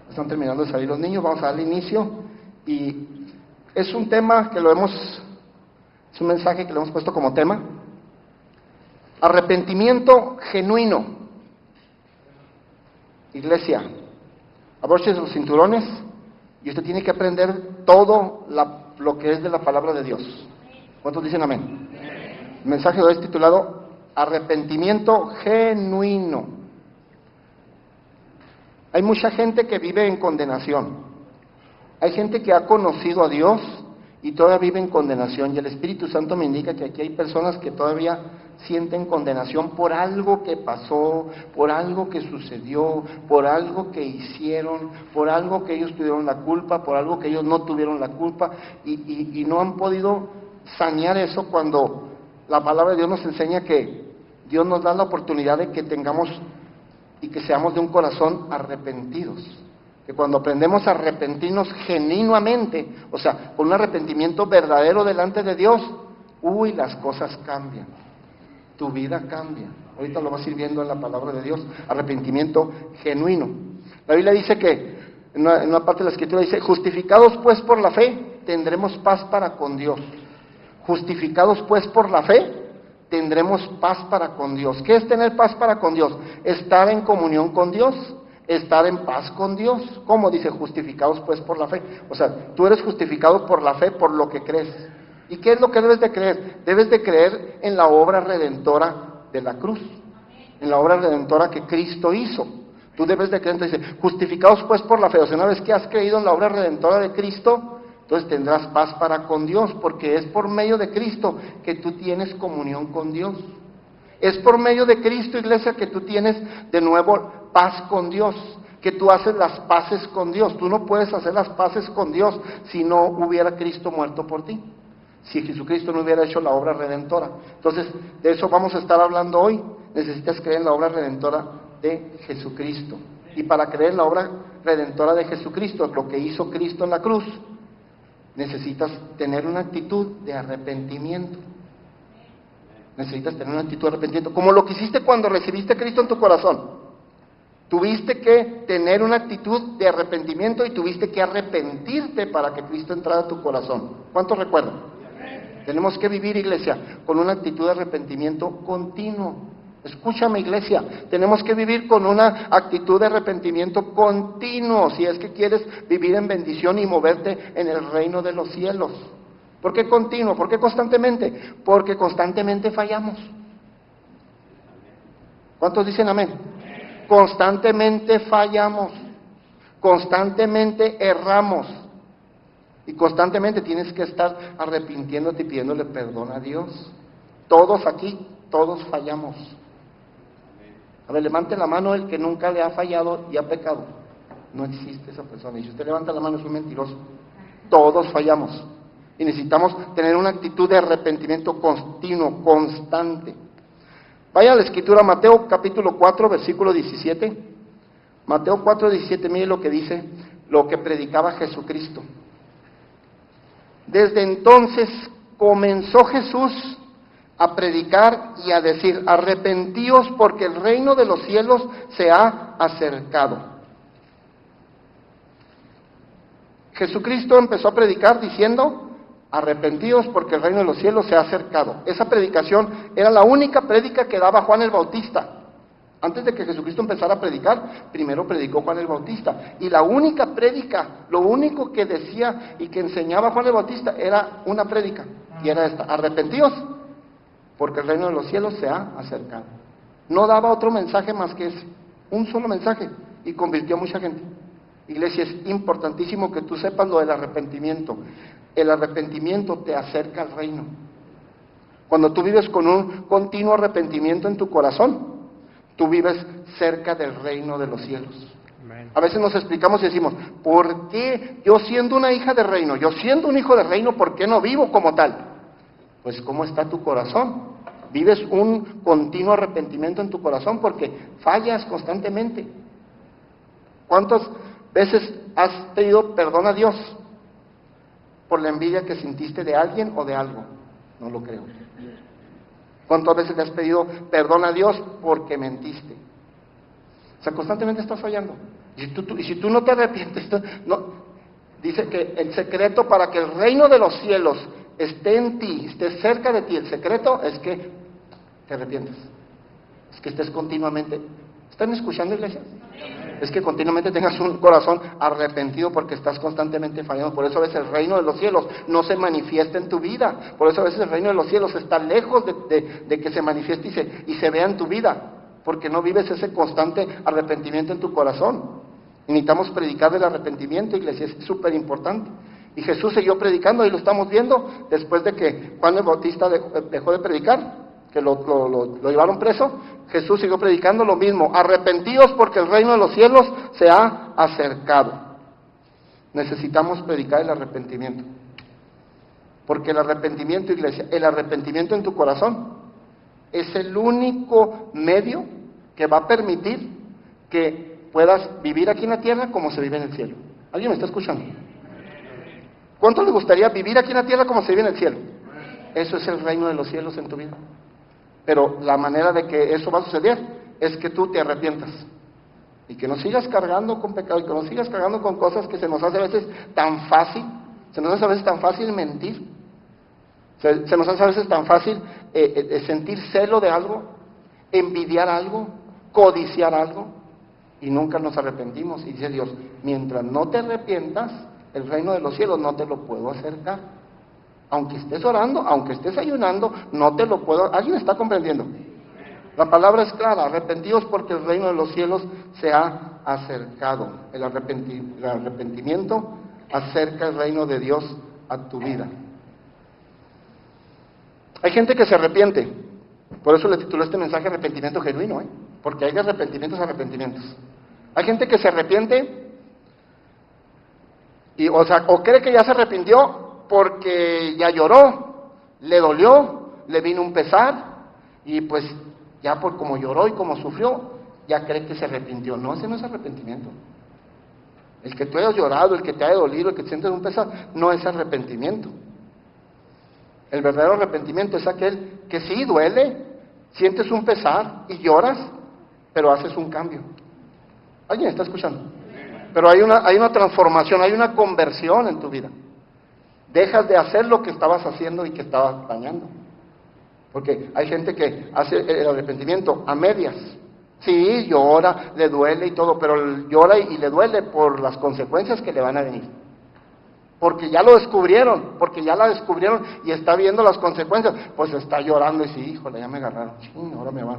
Están terminando de salir los niños, vamos a darle inicio. Y es un tema que es un mensaje que le hemos puesto como tema: arrepentimiento genuino. Iglesia, abróchense los cinturones y usted tiene que aprender todo lo que es de la palabra de Dios. ¿Cuántos dicen amén? El mensaje de hoy es titulado arrepentimiento genuino. Hay mucha gente que vive en condenación. Hay gente que ha conocido a Dios y todavía vive en condenación. Y el Espíritu Santo me indica que aquí hay personas que todavía sienten condenación por algo que pasó, por algo que sucedió, por algo que hicieron, por algo que ellos tuvieron la culpa, por algo que ellos no tuvieron la culpa, y no han podido sanear eso, cuando la palabra de Dios nos enseña que Dios nos da la oportunidad de que tengamos y que seamos de un corazón arrepentidos. Que cuando aprendemos a arrepentirnos genuinamente, o sea, con un arrepentimiento verdadero delante de Dios, las cosas cambian, tu vida cambia. Ahorita lo vas a ir viendo en la palabra de Dios, arrepentimiento genuino. La Biblia dice que, en una parte de la Escritura dice: justificados pues por la fe, tendremos paz para con Dios. Justificados pues por la fe, tendremos paz para con Dios. ¿Qué es tener paz para con Dios? Estar en comunión con Dios, estar en paz con Dios. ¿Cómo dice? Justificados pues por la fe. O sea, tú eres justificado por la fe, por lo que crees. ¿Y qué es lo que debes de creer? Debes de creer en la obra redentora de la cruz, en la obra redentora que Cristo hizo. Tú debes de creer. Entonces dice: justificados pues por la fe. O sea, una vez que has creído en la obra redentora de Cristo, entonces tendrás paz para con Dios, porque es por medio de Cristo que tú tienes comunión con Dios. Es por medio de Cristo, iglesia, que tú tienes de nuevo paz con Dios, que tú haces las paces con Dios. Tú no puedes hacer las paces con Dios si no hubiera Cristo muerto por ti, si Jesucristo no hubiera hecho la obra redentora. Entonces, de eso vamos a estar hablando hoy. Necesitas creer en la obra redentora de Jesucristo. Y para creer en la obra redentora de Jesucristo, lo que hizo Cristo en la cruz, necesitas tener una actitud de arrepentimiento. Necesitas tener una actitud de arrepentimiento, como lo que hiciste cuando recibiste a Cristo en tu corazón. Tuviste que tener una actitud de arrepentimiento y tuviste que arrepentirte para que Cristo entrara a tu corazón. ¿Cuántos recuerdan? Tenemos que vivir, iglesia, con una actitud de arrepentimiento continuo. Escúchame, iglesia, tenemos que vivir con una actitud de arrepentimiento continuo si es que quieres vivir en bendición y moverte en el reino de los cielos. ¿Por qué continuo? ¿Por qué constantemente? Porque constantemente fallamos. ¿Cuántos dicen amén? Constantemente fallamos, constantemente erramos, y constantemente tienes que estar arrepintiéndote y pidiéndole perdón a Dios. Todos aquí, todos fallamos. A ver, levante la mano el que nunca le ha fallado y ha pecado. No existe esa persona. Y si usted levanta la mano es un mentiroso. Todos fallamos. Y necesitamos tener una actitud de arrepentimiento continuo, constante. Vaya a la Escritura, Mateo capítulo 4, versículo 17. Mateo 4, 17, mire lo que dice, lo que predicaba Jesucristo. Desde entonces comenzó Jesús a predicar y a decir: arrepentíos porque el reino de los cielos se ha acercado. Jesucristo empezó a predicar diciendo: arrepentíos porque el reino de los cielos se ha acercado. Esa predicación era la única prédica que daba Juan el Bautista. Antes de que Jesucristo empezara a predicar, primero predicó Juan el Bautista. Y la única prédica, lo único que decía y que enseñaba Juan el Bautista era una prédica. Y era esta: arrepentíos porque el reino de los cielos se ha acercado. No daba otro mensaje más que ese, un solo mensaje, y convirtió a mucha gente. Iglesia, es importantísimo que tú sepas lo del arrepentimiento. El arrepentimiento te acerca al reino. Cuando tú vives con un continuo arrepentimiento en tu corazón, tú vives cerca del reino de los cielos. Amén. A veces nos explicamos y decimos: ¿por qué yo siendo una hija de reino, yo siendo un hijo de reino, por qué no vivo como tal? Pues ¿cómo está tu corazón? Vives un continuo arrepentimiento en tu corazón porque fallas constantemente. ¿Cuántas veces has pedido perdón a Dios por la envidia que sintiste de alguien o de algo? No lo creo. ¿Cuántas veces le has pedido perdón a Dios porque mentiste? O sea, constantemente estás fallando. Y si tú no te arrepientes, dice que el secreto para que el reino de los cielos esté en ti, esté cerca de ti, el secreto es que te arrepientas. Es que estés continuamente. ¿Están escuchando, iglesia? Es que continuamente tengas un corazón arrepentido porque estás constantemente fallando. Por eso a veces el reino de los cielos no se manifiesta en tu vida. Por eso a veces el reino de los cielos está lejos de que se manifieste y se vea en tu vida. Porque no vives ese constante arrepentimiento en tu corazón. Y necesitamos predicar del arrepentimiento, iglesia, es súper importante. Y Jesús siguió predicando, y lo estamos viendo, después de que Juan el Bautista dejó de predicar, que lo llevaron preso. Jesús siguió predicando lo mismo: arrepentíos porque el reino de los cielos se ha acercado. Necesitamos predicar el arrepentimiento, porque el arrepentimiento, iglesia, el arrepentimiento en tu corazón es el único medio que va a permitir que puedas vivir aquí en la tierra como se vive en el cielo. ¿Alguien me está escuchando? ¿Cuánto le gustaría vivir aquí en la tierra como se vive en el cielo? Eso es el reino de los cielos en tu vida. Pero la manera de que eso va a suceder es que tú te arrepientas y que no sigas cargando con pecado y que no sigas cargando con cosas que se nos hace a veces tan fácil. Se nos hace a veces tan fácil mentir. Se nos hace a veces tan fácil sentir celo de algo, envidiar algo, codiciar algo, y nunca nos arrepentimos. Y dice Dios: mientras no te arrepientas, el reino de los cielos no te lo puedo acercar. Aunque estés orando, aunque estés ayunando, no te lo puedo. ¿Alguien está comprendiendo? La palabra es clara: arrepentíos porque el reino de los cielos se ha acercado. El arrepentimiento acerca el reino de Dios a tu vida. Hay gente que se arrepiente, por eso le titulé este mensaje arrepentimiento genuino, porque hay arrepentimientos. Hay gente que se arrepiente o cree que ya se arrepintió porque ya lloró, le dolió, le vino un pesar, y pues ya por como lloró y como sufrió, ya cree que se arrepintió. No, ese no es arrepentimiento. El que tú hayas llorado, el que te haya dolido, el que te sientes un pesar, no es arrepentimiento. El verdadero arrepentimiento es aquel que sí duele, sientes un pesar y lloras, pero haces un cambio. ¿Alguien está escuchando? Pero hay una transformación, hay una conversión en tu vida. Dejas de hacer lo que estabas haciendo y que estabas dañando. Porque hay gente que hace el arrepentimiento a medias. Sí, llora, le duele y todo, pero llora y le duele por las consecuencias que le van a venir. Porque ya lo descubrieron, porque ya la descubrieron y está viendo las consecuencias. Pues está llorando y sí, híjole, ya me agarraron, ahora me van.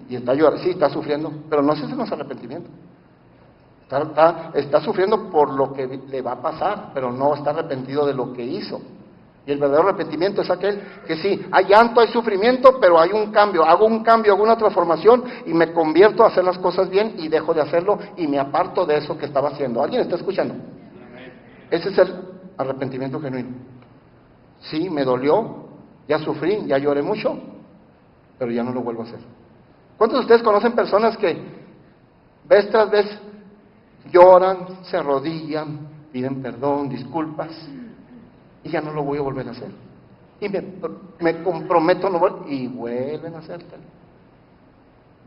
Y está llorando, sí, está sufriendo, pero no se nos arrepentimiento. Está sufriendo por lo que le va a pasar, pero no está arrepentido de lo que hizo. Y el verdadero arrepentimiento es aquel que sí, hay llanto, hay sufrimiento, pero hay un cambio, hago una transformación y me convierto a hacer las cosas bien y dejo de hacerlo y me aparto de eso que estaba haciendo. ¿Alguien está escuchando? Ese es el arrepentimiento genuino. Sí, me dolió, ya sufrí, ya lloré mucho, pero ya no lo vuelvo a hacer. ¿Cuántos de ustedes conocen personas que vez tras vez lloran, se arrodillan, piden perdón, disculpas, y ya no lo voy a volver a hacer? Y me comprometo y vuelven a hacerlo?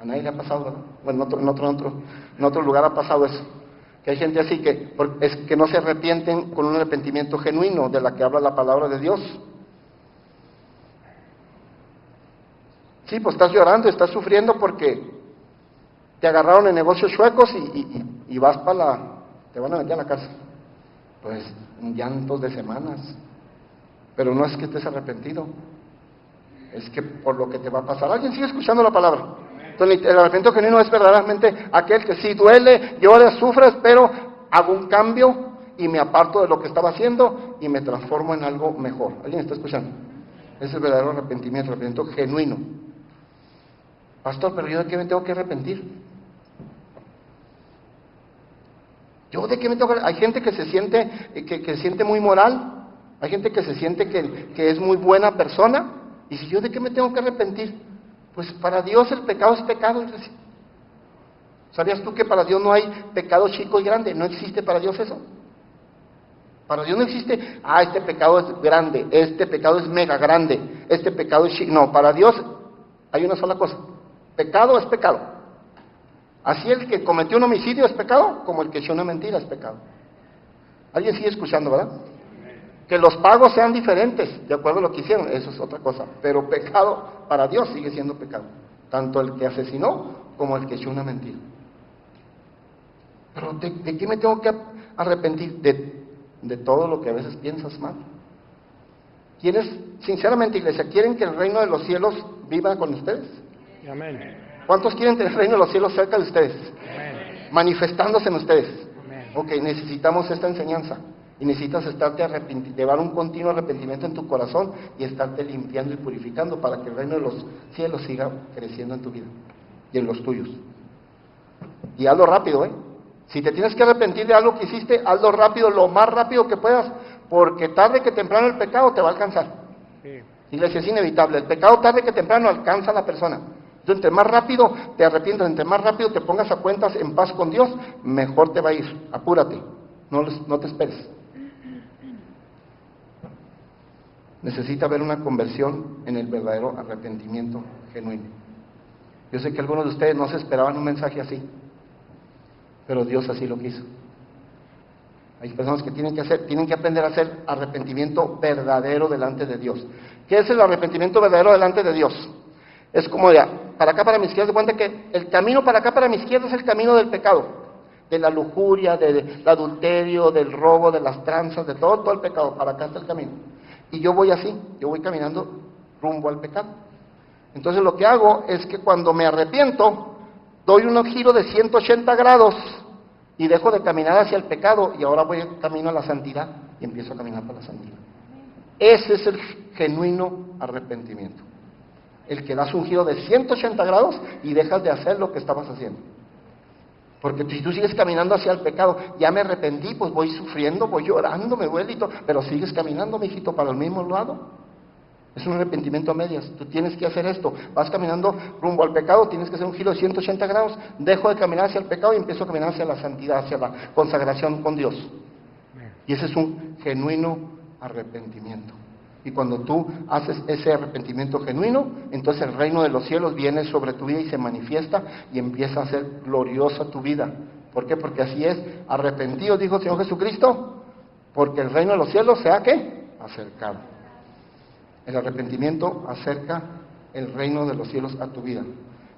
A nadie le ha pasado, ¿verdad? Bueno, en otro lugar ha pasado eso. Que hay gente así que no se arrepienten con un arrepentimiento genuino de la que habla la palabra de Dios. Sí, pues estás llorando, estás sufriendo porque te agarraron en negocios chuecos y vas te van a meter a la cárcel. Pues llantos de semanas. Pero no es que estés arrepentido, es que por lo que te va a pasar. ¿Alguien sigue escuchando la palabra? Entonces, el arrepentimiento genuino es verdaderamente aquel que sí duele, llora, sufres, pero hago un cambio y me aparto de lo que estaba haciendo y me transformo en algo mejor. ¿Alguien está escuchando? Ese es el verdadero arrepentimiento genuino. Pastor, pero ¿yo de qué me tengo que arrepentir? ¿Yo de qué me tengo que arrepentir? Hay gente que se siente, que se siente muy moral, hay gente que se siente que es muy buena persona, y si yo de qué me tengo que arrepentir, pues para Dios el pecado es pecado. ¿Sabías tú que para Dios no hay pecado chico y grande? No existe para Dios eso. Para Dios no existe, este pecado es grande, este pecado es mega grande, este pecado es no, para Dios hay una sola cosa, pecado es pecado. Así el que cometió un homicidio es pecado, como el que echó una mentira es pecado. ¿Alguien sigue escuchando, verdad? Que los pagos sean diferentes, de acuerdo a lo que hicieron, eso es otra cosa, pero pecado para Dios sigue siendo pecado, tanto el que asesinó como el que echó una mentira. Pero ¿de qué me tengo que arrepentir? De todo lo que a veces piensas mal. ¿Quiénes, sinceramente, iglesia, quieren que el reino de los cielos viva con ustedes? Amén. ¿Cuántos quieren tener el reino de los cielos cerca de ustedes? Amén. Manifestándose en ustedes. Amén. Ok, necesitamos esta enseñanza. Y necesitas llevar un continuo arrepentimiento en tu corazón y estarte limpiando y purificando para que el reino de los cielos siga creciendo en tu vida y en los tuyos. Y hazlo rápido, ¿eh? Si te tienes que arrepentir de algo que hiciste, hazlo rápido, lo más rápido que puedas, porque tarde que temprano el pecado te va a alcanzar. Sí. Iglesia, es inevitable. El pecado tarde que temprano alcanza a la persona. Entonces, entre más rápido te arrepientas, entre más rápido te pongas a cuentas en paz con Dios, mejor te va a ir. Apúrate, no te esperes. Necesita haber una conversión en el verdadero arrepentimiento genuino. Yo sé que algunos de ustedes no se esperaban un mensaje así, pero Dios así lo quiso. Hay personas que tienen que aprender a hacer arrepentimiento verdadero delante de Dios. ¿Qué es el arrepentimiento verdadero delante de Dios? Es como para acá, para mi izquierda, se cuenta que el camino para acá, para mi izquierda es el camino del pecado, de la lujuria, del adulterio, del robo, de las tranzas, de todo el pecado. Para acá está el camino. Y yo voy así, yo voy caminando rumbo al pecado. Entonces lo que hago es que cuando me arrepiento, doy un giro de 180 grados y dejo de caminar hacia el pecado y ahora voy camino a la santidad y empiezo a caminar para la santidad. Ese es el genuino arrepentimiento. El que das un giro de 180 grados y dejas de hacer lo que estabas haciendo. Porque si tú sigues caminando hacia el pecado, ya me arrepentí, pues voy sufriendo, voy llorando, me duele y todo, pero sigues caminando, mijito, para el mismo lado. Es un arrepentimiento a medias. Tú tienes que hacer esto. Vas caminando rumbo al pecado, tienes que hacer un giro de 180 grados, dejo de caminar hacia el pecado y empiezo a caminar hacia la santidad, hacia la consagración con Dios. Y ese es un genuino arrepentimiento. Y cuando tú haces ese arrepentimiento genuino, entonces el reino de los cielos viene sobre tu vida y se manifiesta y empieza a ser gloriosa tu vida. ¿Por qué? Porque así es. Arrepentidos, dijo el Señor Jesucristo, porque el reino de los cielos se ha ¿qué? Acercado. El arrepentimiento acerca el reino de los cielos a tu vida.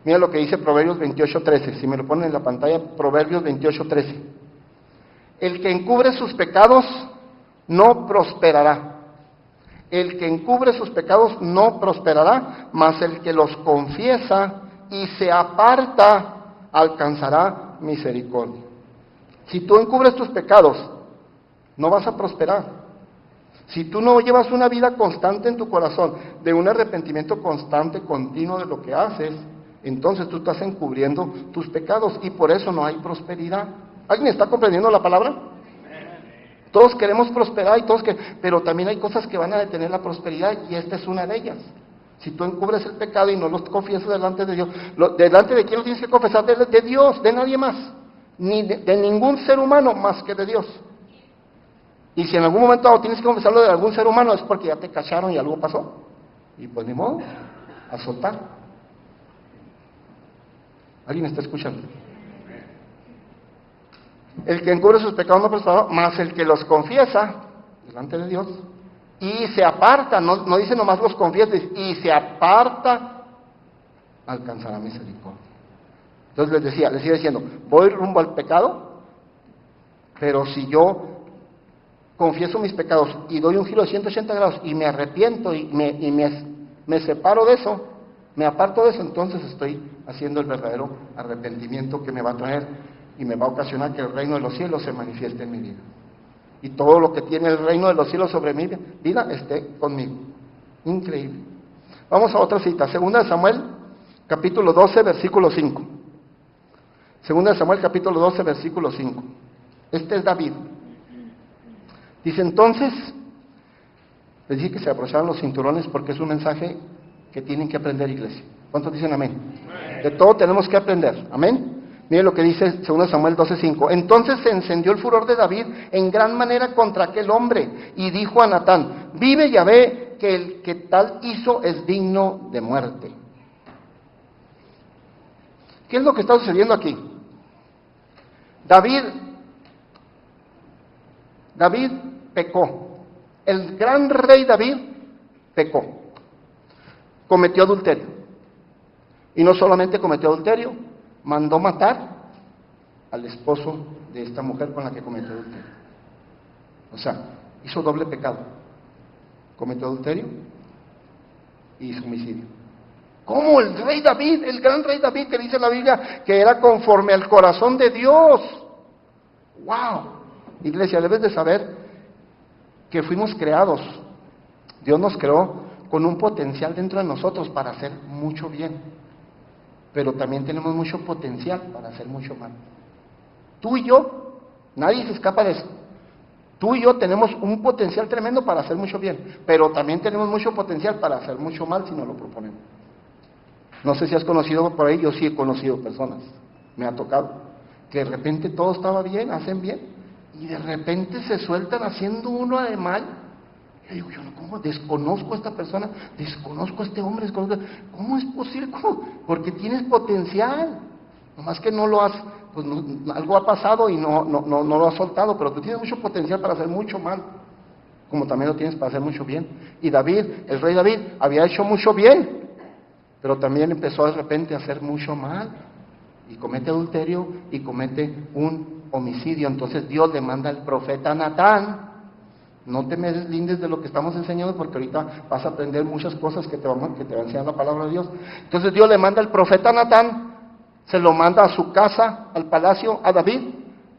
Mira lo que dice Proverbios 28:13. Si me lo ponen en la pantalla, Proverbios 28:13. El que encubre sus pecados no prosperará. El que encubre sus pecados no prosperará, mas el que los confiesa y se aparta alcanzará misericordia. Si tú encubres tus pecados, no vas a prosperar. Si tú no llevas una vida constante en tu corazón, de un arrepentimiento constante, continuo de lo que haces, entonces tú estás encubriendo tus pecados y por eso no hay prosperidad. ¿Alguien está comprendiendo la palabra? Todos queremos prosperar pero también hay cosas que van a detener la prosperidad y esta es una de ellas. Si tú encubres el pecado y no lo confiesas delante de Dios, ¿delante de quién lo tienes que confesar? De Dios, de nadie más, ni de ningún ser humano más que de Dios. Y si en algún momento tienes que confesarlo de algún ser humano es porque ya te cacharon y algo pasó. Y pues ni modo, a soltar. ¿Alguien está escuchando? El que encubre sus pecados no prosperará, más el que los confiesa delante de Dios y se aparta, no dice nomás los confiesa, y se aparta, alcanzará misericordia. Entonces les sigue diciendo, voy rumbo al pecado, pero si yo confieso mis pecados y doy un giro de 180 grados y me arrepiento y me separo de eso, me aparto de eso, entonces estoy haciendo el verdadero arrepentimiento que me va a traer y me va a ocasionar que el reino de los cielos se manifieste en mi vida. Y todo lo que tiene el reino de los cielos sobre mi vida esté conmigo. Increíble. Vamos a otra cita. Segunda de Samuel, capítulo 12, versículo 5. Segunda de Samuel, capítulo 12, versículo 5. Este es David. Dice entonces, les dije que se abrocharan los cinturones porque es un mensaje que tienen que aprender, iglesia. ¿Cuántos dicen amén? De todo tenemos que aprender. Amén. Mire lo que dice 2 Samuel 12:5. Entonces se encendió el furor de David en gran manera contra aquel hombre, y dijo a Natán: vive Yahvé, que el que tal hizo es digno de muerte. ¿Qué es lo que está sucediendo aquí? David pecó. El gran rey David pecó. Cometió adulterio. Y no solamente cometió adulterio, mandó matar al esposo de esta mujer con la que cometió adulterio. O sea, hizo doble pecado. Cometió adulterio y hizo homicidio. ¿Cómo el rey David, el gran rey David, que dice la Biblia que era conforme al corazón de Dios? ¡Wow! Iglesia, debes de saber que fuimos creados. Dios nos creó con un potencial dentro de nosotros para hacer mucho bien. Pero también tenemos mucho potencial para hacer mucho mal. Tú y yo, nadie se escapa de eso. Tú y yo tenemos un potencial tremendo para hacer mucho bien, pero también tenemos mucho potencial para hacer mucho mal si no lo proponemos. No sé si has conocido por ahí, yo sí he conocido personas, me ha tocado, que de repente todo estaba bien, hacen bien, y de repente se sueltan haciendo uno de mal. Yo digo, yo no, ¿cómo? Desconozco a esta persona, desconozco a este hombre, ¿cómo es posible? ¿Cómo? Porque tienes potencial, nomás que no lo has, pues no, algo ha pasado y no lo has soltado, pero tú tienes mucho potencial para hacer mucho mal, como también lo tienes para hacer mucho bien. Y David, el rey David, había hecho mucho bien, pero también empezó de repente a hacer mucho mal, y comete adulterio y comete un homicidio. Entonces Dios le manda al profeta Natán. No te me deslindes de lo que estamos enseñando, porque ahorita vas a aprender muchas cosas que te va a enseñar la palabra de Dios. Entonces Dios le manda al profeta Natán, se lo manda a su casa, al palacio, a David,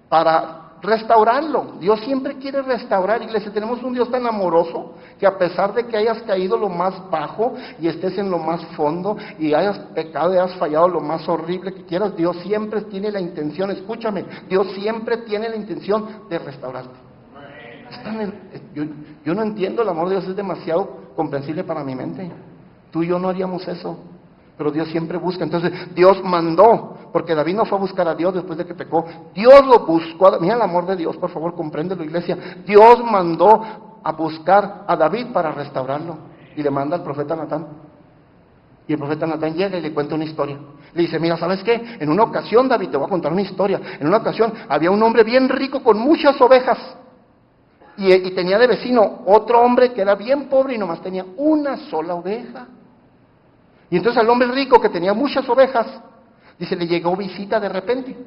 para restaurarlo. Dios siempre quiere restaurar, iglesia. Tenemos un Dios tan amoroso que a pesar de que hayas caído lo más bajo y estés en lo más fondo y hayas pecado y hayas fallado lo más horrible que quieras, Dios siempre tiene la intención, escúchame, Dios siempre tiene la intención de restaurarte. Yo no entiendo, el amor de Dios es demasiado comprensible para mi mente. Tú y yo no haríamos eso, pero Dios siempre busca. Entonces Dios mandó, porque David no fue a buscar a Dios después de que pecó, Dios lo buscó. Mira el amor de Dios, por favor, compréndelo, iglesia. Dios mandó a buscar a David para restaurarlo, y le manda al profeta Natán. Y el profeta Natán llega y le cuenta una historia. Le dice: mira, ¿sabes qué? En una ocasión, David, te voy a contar una historia. En una ocasión había un hombre bien rico con muchas ovejas, y tenía de vecino otro hombre que era bien pobre y nomás tenía una sola oveja. Y entonces al hombre rico que tenía muchas ovejas, dice, le llegó visita de repente.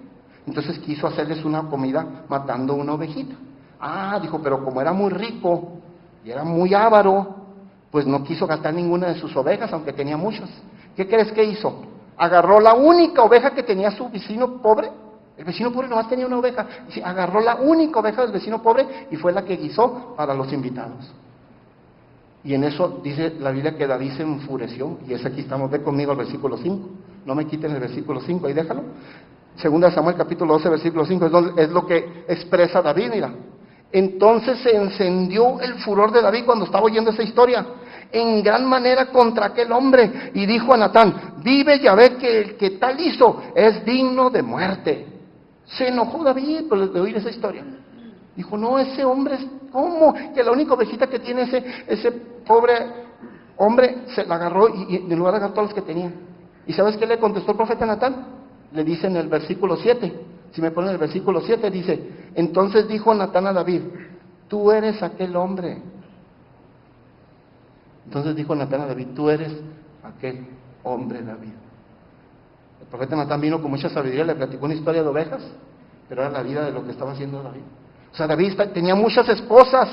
Entonces quiso hacerles una comida matando una ovejita. Dijo, pero como era muy rico y era muy avaro, pues no quiso gastar ninguna de sus ovejas, aunque tenía muchas. ¿Qué crees que hizo? Agarró la única oveja que tenía su vecino pobre. El vecino pobre nomás tenía una oveja. Y agarró la única oveja del vecino pobre y fue la que guisó para los invitados. Y en eso dice la Biblia que David se enfureció. Y es aquí estamos, ve conmigo el versículo 5. No me quiten el versículo 5, ahí déjalo. 2 Samuel capítulo 12, versículo 5, es lo que expresa David, mira. Entonces se encendió el furor de David cuando estaba oyendo esa historia, en gran manera contra aquel hombre, y dijo a Natán: vive Yahvé, que el que tal hizo es digno de muerte. Se enojó David de oír esa historia. Dijo: no, ese hombre, ¿cómo? Que la única ovejita que tiene ese pobre hombre se la agarró, y en lugar de agarrar todos los que tenía. ¿Y sabes qué le contestó el profeta Natán? Le dice en el versículo 7, si me ponen el versículo 7, dice: entonces dijo Natán a David: tú eres aquel hombre. Entonces dijo Natán a David: tú eres aquel hombre, David. El profeta Natán vino con mucha sabiduría, le platicó una historia de ovejas, pero era la vida de lo que estaba haciendo David. O sea, David tenía muchas esposas,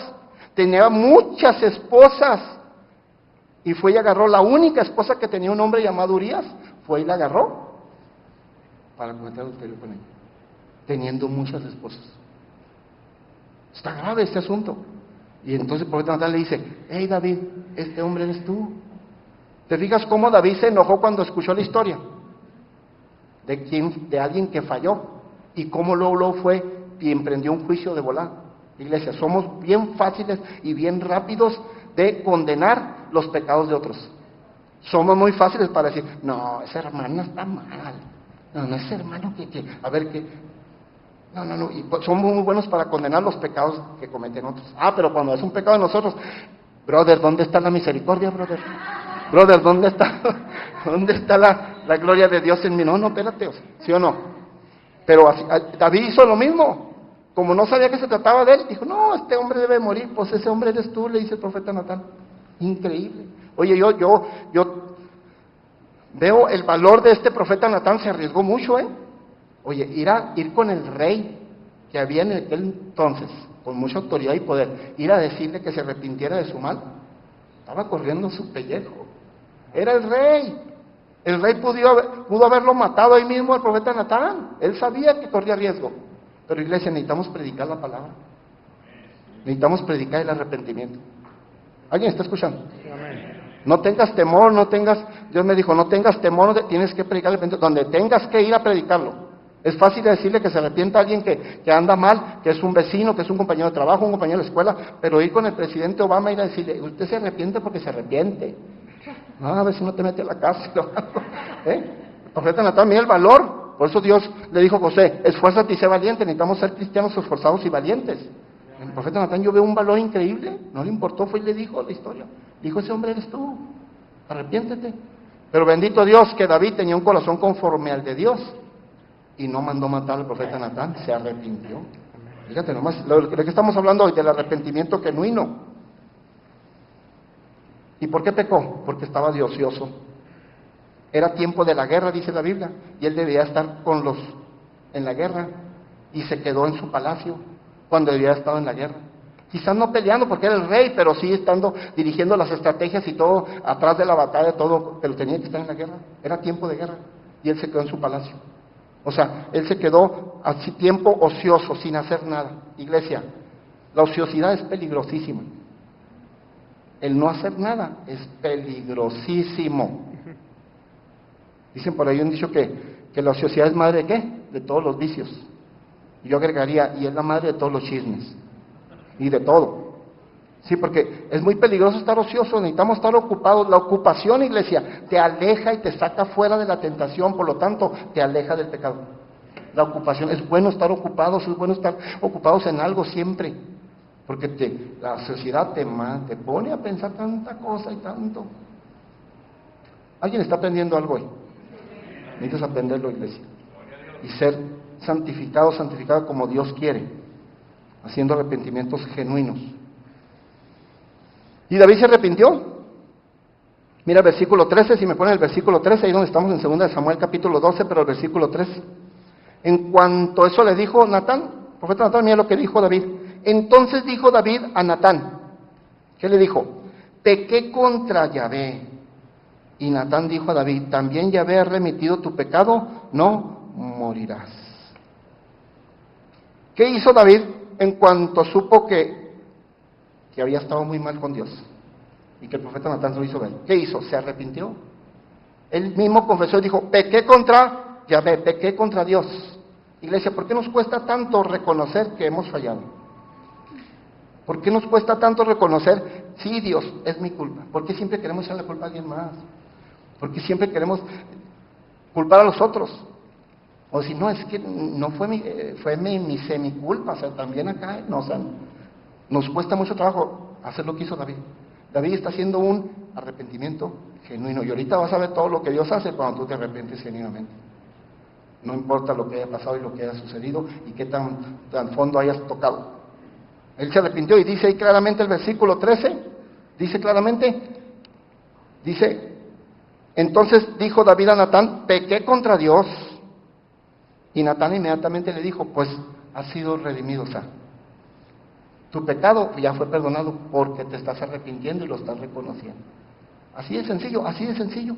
y fue y agarró la única esposa que tenía un hombre llamado Urías, fue y la agarró para cometer adulterio con ella, teniendo muchas esposas. Está grave este asunto. Y entonces el profeta Natán le dice: hey David, este hombre eres tú. ¿Te fijas cómo David se enojó cuando escuchó la historia? De alguien que falló, y cómo luego fue y emprendió un juicio de volar. Iglesia, somos bien fáciles y bien rápidos de condenar los pecados de otros. Somos muy fáciles para decir: no, esa hermana está mal, No, no es hermano a ver que... No, y somos muy buenos para condenar los pecados que cometen otros. Pero cuando es un pecado de nosotros, brother, ¿dónde está la misericordia, brother? Brother, ¿dónde está la gloria de Dios en mí? No, espérate, ¿sí o no? Pero David hizo lo mismo. Como no sabía que se trataba de él, dijo, no, este hombre debe morir. Pues ese hombre eres tú, le dice el profeta Natán. Increíble. Oye, yo veo el valor de este profeta Natán, se arriesgó mucho, Oye, ir con el rey que había en aquel entonces, con mucha autoridad y poder, ir a decirle que se arrepintiera de su mal, estaba corriendo su pellejo. Era el rey. El rey pudo haberlo matado ahí mismo al profeta Natán. Él sabía que corría riesgo. Pero iglesia, necesitamos predicar la palabra. Necesitamos predicar el arrepentimiento. ¿Alguien está escuchando? Amén. No tengas temor, Dios me dijo, no tengas temor, tienes que predicar el arrepentimiento, donde tengas que ir a predicarlo. Es fácil decirle que se arrepienta a alguien que anda mal, que es un vecino, que es un compañero de trabajo, un compañero de escuela, pero ir con el presidente Obama y ir a decirle, usted se arrepiente porque se arrepiente. No, a ver si no te mete a la cárcel o algo. El profeta Natán, mira el valor. Por eso Dios le dijo a José, esfuérzate y sé valiente, necesitamos ser cristianos esforzados y valientes. El profeta Natán, yo veo un valor increíble, no le importó, fue y le dijo la historia. Dijo, ese hombre eres tú, arrepiéntete. Pero bendito Dios que David tenía un corazón conforme al de Dios y no mandó matar al profeta Natán, se arrepintió. Fíjate nomás, de que estamos hablando hoy, del arrepentimiento genuino. ¿Y por qué pecó? Porque estaba de ocioso. Era tiempo de la guerra, dice la Biblia, y él debía estar en la guerra, y se quedó en su palacio cuando debía haber estado en la guerra. Quizás no peleando porque era el rey, pero sí estando dirigiendo las estrategias y todo, atrás de la batalla, todo, pero tenía que estar en la guerra. Era tiempo de guerra, y él se quedó en su palacio. O sea, él se quedó así tiempo ocioso, sin hacer nada. Iglesia, la ociosidad es peligrosísima. El no hacer nada es peligrosísimo. Dicen por ahí un dicho que la ociosidad es madre de ¿qué? De todos los vicios. Yo agregaría, y es la madre de todos los chismes. Y de todo. Sí, porque es muy peligroso estar ocioso, necesitamos estar ocupados. La ocupación, iglesia, te aleja y te saca fuera de la tentación, por lo tanto, te aleja del pecado. La ocupación, es bueno estar ocupados, es bueno estar ocupados en algo siempre. Porque la sociedad te pone a pensar tanta cosa y tanto. ¿Alguien está aprendiendo algo hoy? Necesitas aprenderlo, iglesia. Y ser santificado como Dios quiere, haciendo arrepentimientos genuinos. Y David se arrepintió. Mira el versículo 13, si me ponen el versículo 13, ahí donde estamos en 2 de Samuel capítulo 12, pero el versículo 13. En cuanto a eso le dijo Natán, profeta Natán, mira lo que dijo David. Entonces dijo David a Natán, ¿qué le dijo? Pequé contra Yahvé. Y Natán dijo a David, también Yahvé ha remitido tu pecado, no morirás. ¿Qué hizo David en cuanto supo que había estado muy mal con Dios? Y que el profeta Natán lo hizo ver. ¿Qué hizo? Se arrepintió. Él mismo confesó y dijo, pequé contra Yahvé, pequé contra Dios. Iglesia, ¿por qué nos cuesta tanto reconocer que hemos fallado? ¿Por qué nos cuesta tanto reconocer, sí, Dios, es mi culpa? ¿Por qué siempre queremos echar la culpa a alguien más? ¿Por qué siempre queremos culpar a los otros? O si no, es que no fue mi semiculpa, o sea, también acá, no, o sea, nos cuesta mucho trabajo hacer lo que hizo David. David está haciendo un arrepentimiento genuino, y ahorita vas a ver todo lo que Dios hace cuando tú te arrepientes genuinamente. No importa lo que haya pasado y lo que haya sucedido, y qué tan fondo hayas tocado. Él se arrepintió y dice ahí claramente el versículo 13, dice claramente, entonces dijo David a Natán, pequé contra Dios. Y Natán inmediatamente le dijo, pues has sido redimido, o sea, tu pecado ya fue perdonado porque te estás arrepintiendo y lo estás reconociendo. Así de sencillo, así de sencillo.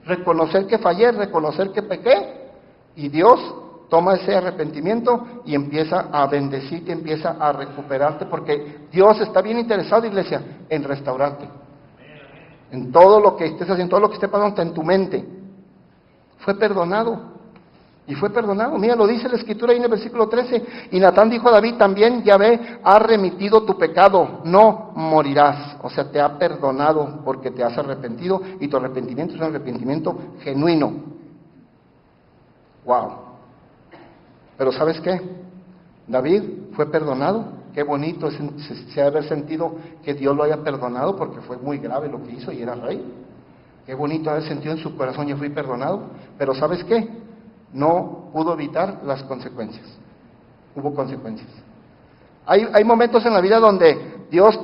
Reconocer que fallé, reconocer que pequé, y Dios toma ese arrepentimiento y empieza a bendecirte, empieza a recuperarte, porque Dios está bien interesado, iglesia, en restaurarte. En todo lo que estés haciendo, todo lo que esté pasando en tu mente. Fue perdonado. Y fue perdonado. Mira, lo dice la Escritura ahí en el versículo 13. Y Natán dijo a David, también Yahvé ha remitido tu pecado, no morirás. O sea, te ha perdonado porque te has arrepentido, y tu arrepentimiento es un arrepentimiento genuino. Wow. Pero ¿sabes qué? David fue perdonado. Qué bonito se ha de haber sentido que Dios lo haya perdonado, porque fue muy grave lo que hizo y era rey. Qué bonito haber sentido en su corazón: yo fui perdonado. Pero ¿sabes qué? No pudo evitar las consecuencias. Hubo consecuencias. Hay momentos en la vida donde Dios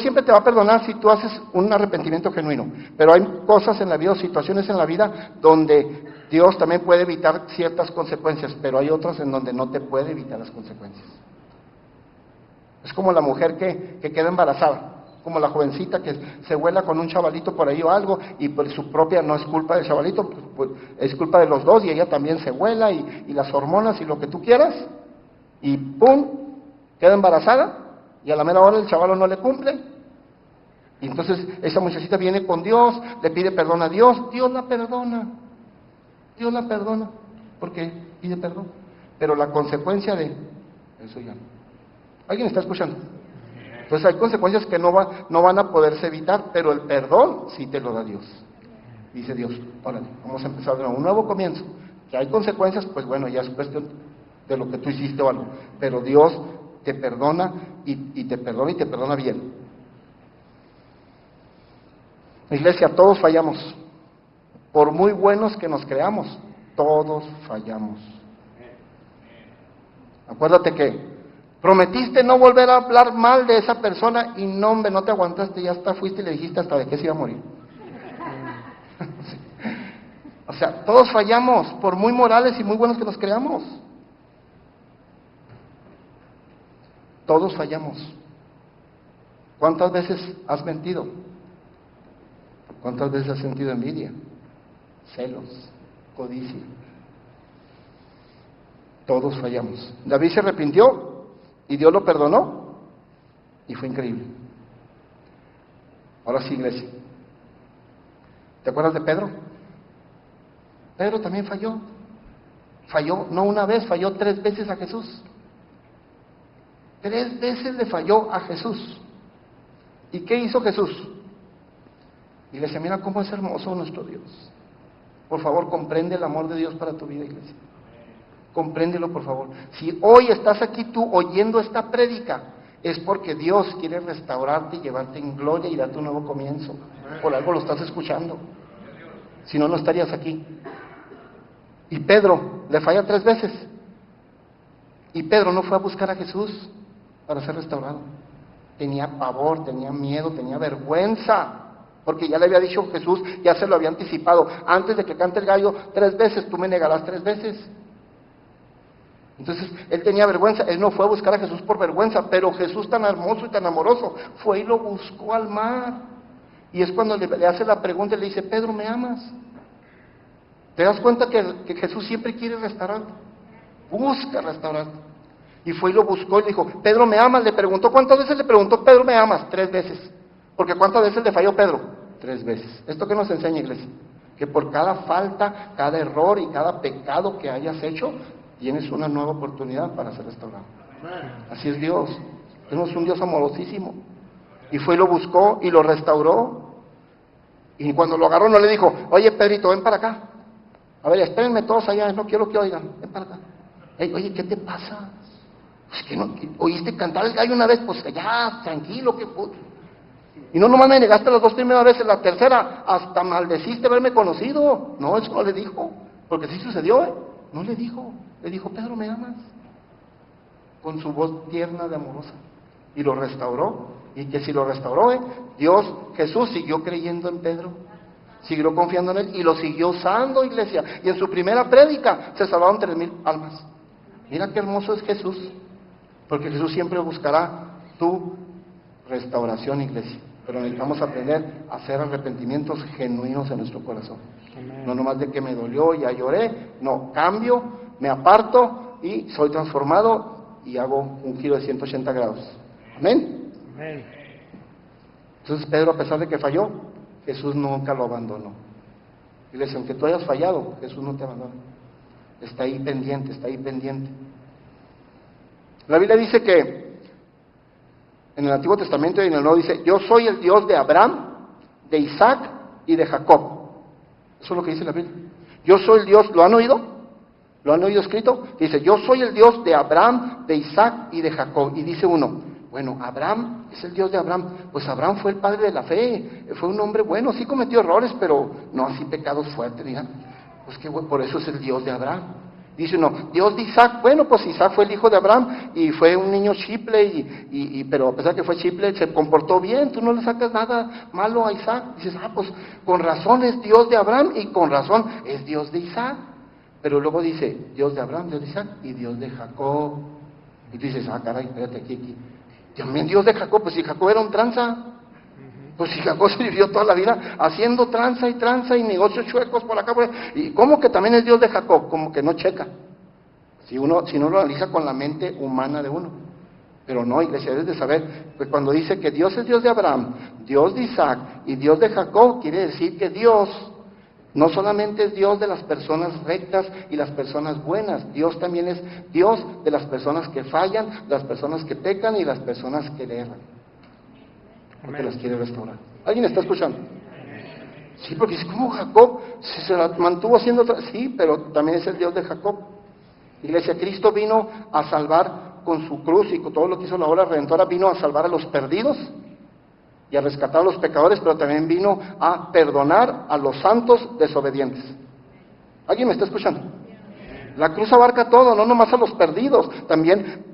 siempre te va a perdonar si tú haces un arrepentimiento genuino. Pero hay cosas en la vida, o situaciones en la vida, donde Dios también puede evitar ciertas consecuencias, pero hay otras en donde no te puede evitar las consecuencias. Es como la mujer que queda embarazada, como la jovencita que se vuela con un chavalito por ahí o algo, y por su propia, no es culpa del chavalito, pues es culpa de los dos, y ella también se vuela, y las hormonas y lo que tú quieras, y ¡pum!, queda embarazada, y a la mera hora el chavalo no le cumple, y entonces esa muchachita viene con Dios, le pide perdón a Dios, Dios la perdona, porque pide perdón, pero la consecuencia de eso ya no. ¿Alguien está escuchando? Entonces hay consecuencias que no van a poderse evitar, pero el perdón sí te lo da Dios. Dice Dios: órale, vamos a empezar de nuevo, un nuevo comienzo. Que hay consecuencias, pues bueno, ya es cuestión de lo que tú hiciste o algo, pero Dios te perdona y te perdona bien. Iglesia, todos fallamos. Por muy buenos que nos creamos, todos fallamos. Acuérdate que prometiste no volver a hablar mal de esa persona y no, hombre, no te aguantaste, ya hasta fuiste y le dijiste hasta de qué se iba a morir. Sí. O sea, todos fallamos, por muy morales y muy buenos que nos creamos. Todos fallamos. ¿Cuántas veces has mentido? ¿Cuántas veces has sentido envidia, celos, codicia? Todos fallamos. David se arrepintió y Dios lo perdonó y fue increíble. Ahora sí, iglesia, ¿te acuerdas de Pedro? Pedro también falló. Falló no una vez, falló 3 veces a Jesús. 3 veces le falló a Jesús. ¿Y qué hizo Jesús? Iglesia, mira cómo es hermoso nuestro Dios. Por favor, comprende el amor de Dios para tu vida, iglesia. Compréndelo, por favor. Si hoy estás aquí tú oyendo esta prédica, es porque Dios quiere restaurarte y llevarte en gloria y darte un nuevo comienzo. Por algo lo estás escuchando. Si no, no estarías aquí. Y Pedro le falla 3 veces. Y Pedro no fue a buscar a Jesús para ser restaurado. Tenía pavor, tenía miedo, tenía vergüenza. Porque ya le había dicho Jesús, ya se lo había anticipado. Antes de que cante el gallo 3 veces, tú me negarás 3 veces. Entonces, él tenía vergüenza, él no fue a buscar a Jesús por vergüenza, pero Jesús tan hermoso y tan amoroso, fue y lo buscó al mar. Y es cuando le hace la pregunta y le dice: Pedro, ¿me amas? ¿Te das cuenta que Jesús siempre quiere restaurarte? Busca restaurarte. Y fue y lo buscó y le dijo: Pedro, ¿me amas? Le preguntó, ¿cuántas veces le preguntó Pedro, ¿me amas? 3 veces. Porque ¿cuántas veces le falló Pedro? 3 veces. ¿Esto qué nos enseña, iglesia? Que por cada falta, cada error y cada pecado que hayas hecho, tienes una nueva oportunidad para ser restaurado. Así es Dios. Tenemos un Dios amorosísimo. Y fue y lo buscó y lo restauró. Y cuando lo agarró no le dijo: oye, Pedrito, ven para acá. A ver, espérenme todos allá, no quiero que oigan. Ven para acá. Hey, oye, ¿qué te pasa? Pues que no, ¿oíste cantar el gallo una vez? Pues ya, tranquilo, que... Y no nomás me negaste las 2 primeras veces, la tercera, hasta maldeciste haberme conocido. No, eso no le dijo. Porque sí sucedió, ¿eh? No le dijo. Le dijo: Pedro, ¿me amas? Con su voz tierna de amorosa. Y lo restauró. Y que si lo restauró, Dios, Jesús siguió creyendo en Pedro. Siguió confiando en él y lo siguió usando, iglesia. Y en su primera prédica se salvaron 3,000 almas. Mira qué hermoso es Jesús. Porque Jesús siempre buscará tu restauración, iglesia. Pero necesitamos aprender a hacer arrepentimientos genuinos en nuestro corazón. Amén. No nomás de que me dolió, ya lloré. No, cambio, me aparto y soy transformado y hago un giro de 180 grados. Amén. Amén. Entonces Pedro, a pesar de que falló, Jesús nunca lo abandonó. Iglesia, aunque tú hayas fallado, Jesús no te abandona. Está ahí pendiente, está ahí pendiente. La Biblia dice que en el Antiguo Testamento y en el Nuevo dice: yo soy el Dios de Abraham, de Isaac y de Jacob. Eso es lo que dice la Biblia. Yo soy el Dios, ¿lo han oído? ¿Lo han oído escrito? Dice, yo soy el Dios de Abraham, de Isaac y de Jacob. Y dice uno, bueno, Abraham es el Dios de Abraham. Pues Abraham fue el padre de la fe, fue un hombre bueno, sí cometió errores, pero no así pecados fuertes, digan. Pues que por eso es el Dios de Abraham. Dice uno, Dios de Isaac, bueno, pues Isaac fue el hijo de Abraham y fue un niño chiple, pero a pesar que fue chiple, se comportó bien, tú no le sacas nada malo a Isaac. Dices, pues con razón es Dios de Abraham y con razón es Dios de Isaac. Pero luego dice, Dios de Abraham, Dios de Isaac y Dios de Jacob. Y tú dices, caray, espérate aquí. También Dios de Jacob, pues si Jacob era un tranza, pues si Jacob se vivió toda la vida haciendo tranza y negocios chuecos por acá, y ¿cómo que también es Dios de Jacob? Como que no checa, si no lo analiza con la mente humana de uno. Pero no, iglesia, debes de saber, pues cuando dice que Dios es Dios de Abraham, Dios de Isaac y Dios de Jacob, quiere decir que Dios no solamente es Dios de las personas rectas y las personas buenas, Dios también es Dios de las personas que fallan, las personas que pecan y las personas que le erran. Porque las quiere restaurar. ¿Alguien está escuchando? Sí, porque es como Jacob se la mantuvo haciendo. Sí, pero también es el Dios de Jacob. Iglesia, Cristo vino a salvar con su cruz y con todo lo que hizo la obra redentora, vino a salvar a los perdidos y a rescatar a los pecadores, pero también vino a perdonar a los santos desobedientes. ¿Alguien me está escuchando? La cruz abarca todo, no nomás a los perdidos, también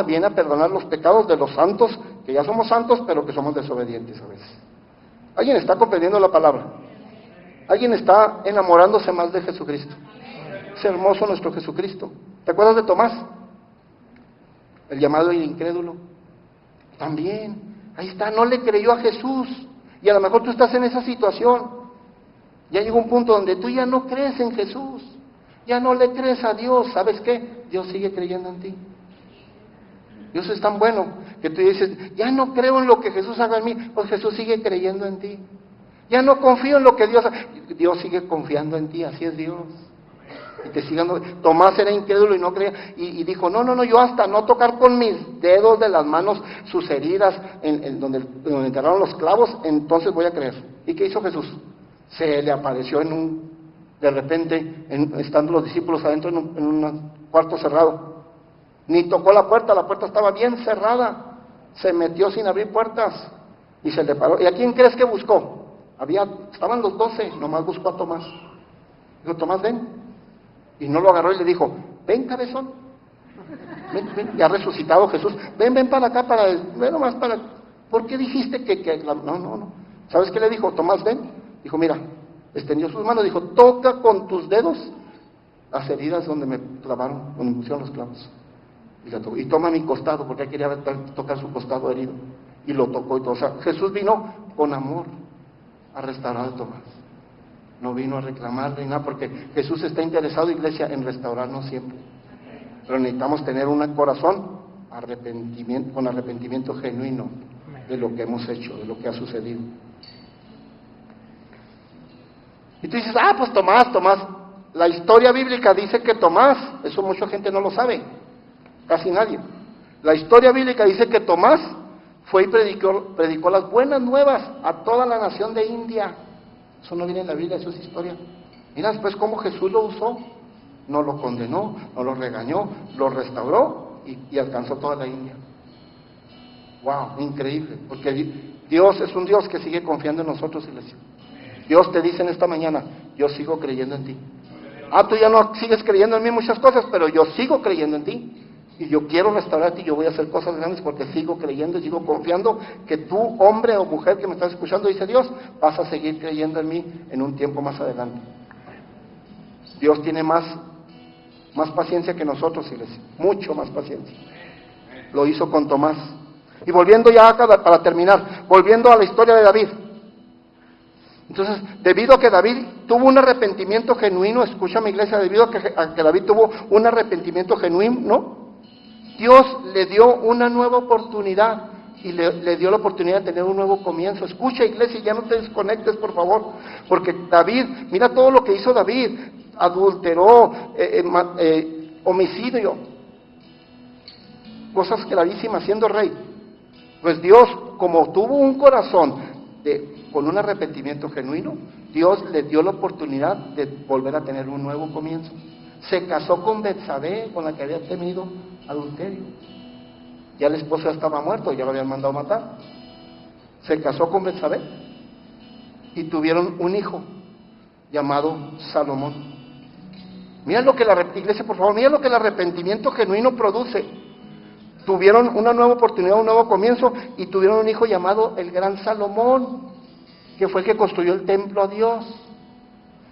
viene a perdonar los pecados de los santos, que ya somos santos, pero que somos desobedientes a veces. ¿Alguien está comprendiendo la palabra? ¿Alguien está enamorándose más de Jesucristo? Es hermoso nuestro Jesucristo. ¿Te acuerdas de Tomás? El llamado el incrédulo. También, ahí está, no le creyó a Jesús. Y a lo mejor tú estás en esa situación. Ya llegó un punto donde tú ya no crees en Jesús. Ya no le crees a Dios. ¿Sabes qué? Dios sigue creyendo en ti. Dios es tan bueno que tú dices, ya no creo en lo que Jesús haga en mí, pues Jesús sigue creyendo en ti. Ya no confío en lo que Dios haga, Dios sigue confiando en ti, así es Dios. Y te sigan. Tomás era incrédulo y no creía, y dijo, no, yo hasta no tocar con mis dedos de las manos sus heridas en donde enterraron los clavos, entonces voy a creer. ¿Y qué hizo Jesús? Se le apareció de repente, estando los discípulos adentro en un cuarto cerrado. Ni tocó la puerta estaba bien cerrada. Se metió sin abrir puertas y se le paró. ¿Y a quién crees que buscó? Estaban los 12, nomás buscó a Tomás. Dijo, Tomás, ven. Y no lo agarró y le dijo, ven, cabezón. Ven. Ya ha resucitado Jesús. Ven para acá, ven nomás para. ¿Por qué dijiste que no? ¿Sabes qué le dijo? Tomás, ven. Dijo, mira, extendió sus manos, dijo, toca con tus dedos las heridas donde me clavaron, donde me pusieron los clavos. Y toma mi costado, porque él quería tocar su costado herido. Y lo tocó y todo. O sea, Jesús vino con amor a restaurar a Tomás. No vino a reclamarle nada, porque Jesús está interesado, iglesia, en restaurarnos siempre. Pero necesitamos tener un corazón con arrepentimiento genuino de lo que hemos hecho, de lo que ha sucedido. Y tú dices, pues Tomás, la historia bíblica dice que Tomás, eso mucha gente no lo sabe, casi nadie. La historia bíblica dice que Tomás fue y predicó las buenas nuevas a toda la nación de India. Eso no viene en la Biblia, eso es historia. Mira después cómo Jesús lo usó, no lo condenó, no lo regañó, lo restauró y alcanzó toda la India. Wow, increíble, porque Dios es un Dios que sigue confiando en nosotros, iglesia. Dios te dice en esta mañana, yo sigo creyendo en ti. Tú ya no sigues creyendo en mí muchas cosas, pero yo sigo creyendo en ti. Y yo quiero restaurarte y yo voy a hacer cosas grandes porque sigo creyendo y sigo confiando que tú, hombre o mujer que me estás escuchando, dice Dios, vas a seguir creyendo en mí en un tiempo más adelante. Dios tiene más paciencia que nosotros, iglesia, mucho más paciencia. Lo hizo con Tomás. Y volviendo ya para terminar, volviendo a la historia de David. Entonces, debido a que David tuvo un arrepentimiento genuino, escúchame iglesia, debido a que David tuvo un arrepentimiento genuino, Dios le dio una nueva oportunidad y le dio la oportunidad de tener un nuevo comienzo. Escucha iglesia, ya no te desconectes por favor, porque David, mira todo lo que hizo David, adulteró, homicidio, cosas gravísimas siendo rey. Pues Dios, como tuvo un corazón con un arrepentimiento genuino, Dios le dio la oportunidad de volver a tener un nuevo comienzo. Se casó con Betsabé, con la que había tenido adulterio. Ya el esposo ya estaba muerto, ya lo habían mandado matar. Se casó con Betsabé y tuvieron un hijo llamado Salomón. Mira lo que iglesia, por favor, mira lo que el arrepentimiento genuino produce. Tuvieron una nueva oportunidad, un nuevo comienzo, y tuvieron un hijo llamado el gran Salomón, que fue el que construyó el templo a Dios.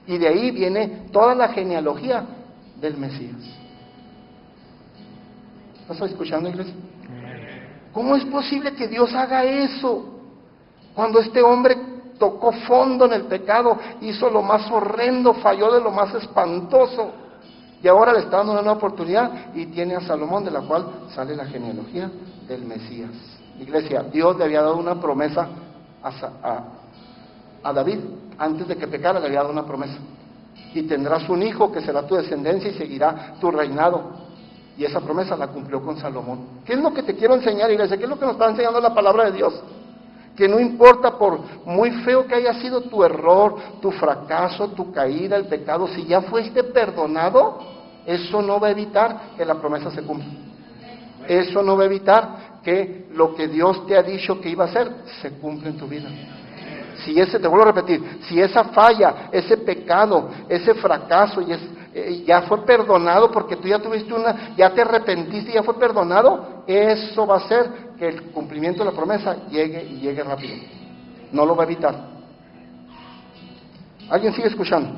Y de ahí viene toda la genealogía del Mesías. ¿Estás escuchando, iglesia? ¿Cómo es posible que Dios haga eso? Cuando este hombre tocó fondo en el pecado, hizo lo más horrendo, falló de lo más espantoso, y ahora le está dando una nueva oportunidad y tiene a Salomón, de la cual sale la genealogía del Mesías. Iglesia, Dios le había dado una promesa a David, antes de que pecara le había dado una promesa: y tendrás un hijo que será tu descendencia y seguirá tu reinado. Y esa promesa la cumplió con Salomón. ¿Qué es lo que te quiero enseñar, iglesia? ¿Qué es lo que nos está enseñando la palabra de Dios? Que no importa, por muy feo que haya sido tu error, tu fracaso, tu caída, el pecado, si ya fuiste perdonado, eso no va a evitar que la promesa se cumpla. Eso no va a evitar que lo que Dios te ha dicho que iba a hacer se cumpla en tu vida. Te vuelvo a repetir, si esa falla, ese pecado, ese fracaso ya fue perdonado, porque tú ya tuviste ya te arrepentiste y ya fue perdonado, eso va a hacer que el cumplimiento de la promesa llegue rápido. No lo va a evitar. ¿Alguien sigue escuchando?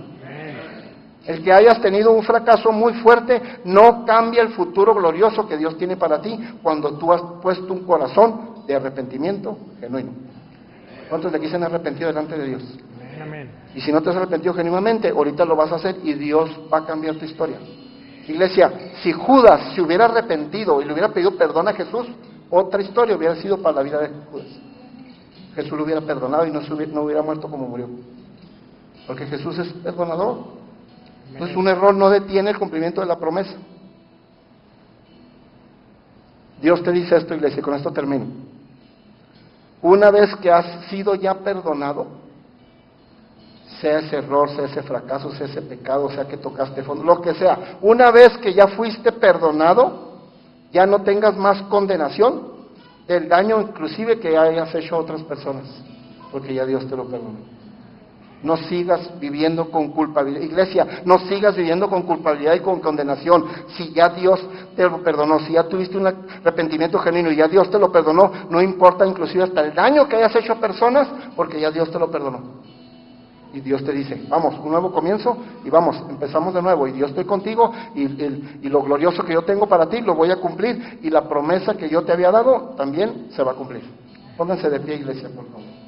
El que hayas tenido un fracaso muy fuerte no cambia el futuro glorioso que Dios tiene para ti cuando tú has puesto un corazón de arrepentimiento genuino. ¿Cuántos de aquí se han arrepentido delante de Dios? Amén. Y si no te has arrepentido genuinamente, ahorita lo vas a hacer y Dios va a cambiar tu historia. Iglesia, si Judas se hubiera arrepentido y le hubiera pedido perdón a Jesús, otra historia hubiera sido para la vida de Judas. Jesús lo hubiera perdonado y no hubiera muerto como murió. Porque Jesús es perdonador. Entonces un error no detiene el cumplimiento de la promesa. Dios te dice esto, iglesia, y con esto termino. Una vez que has sido ya perdonado, sea ese error, sea ese fracaso, sea ese pecado, sea que tocaste fondo, lo que sea, una vez que ya fuiste perdonado, ya no tengas más condenación del daño inclusive que hayas hecho a otras personas, porque ya Dios te lo perdonó. No sigas viviendo con culpabilidad. Iglesia, no sigas viviendo con culpabilidad y con condenación. Si ya Dios te lo perdonó, si ya tuviste un arrepentimiento genuino y ya Dios te lo perdonó, no importa inclusive hasta el daño que hayas hecho a personas, porque ya Dios te lo perdonó. Y Dios te dice, vamos, un nuevo comienzo, y vamos, empezamos de nuevo, y yo estoy contigo, y lo glorioso que yo tengo para ti, lo voy a cumplir, y la promesa que yo te había dado, también se va a cumplir. Pónganse de pie, iglesia, por favor.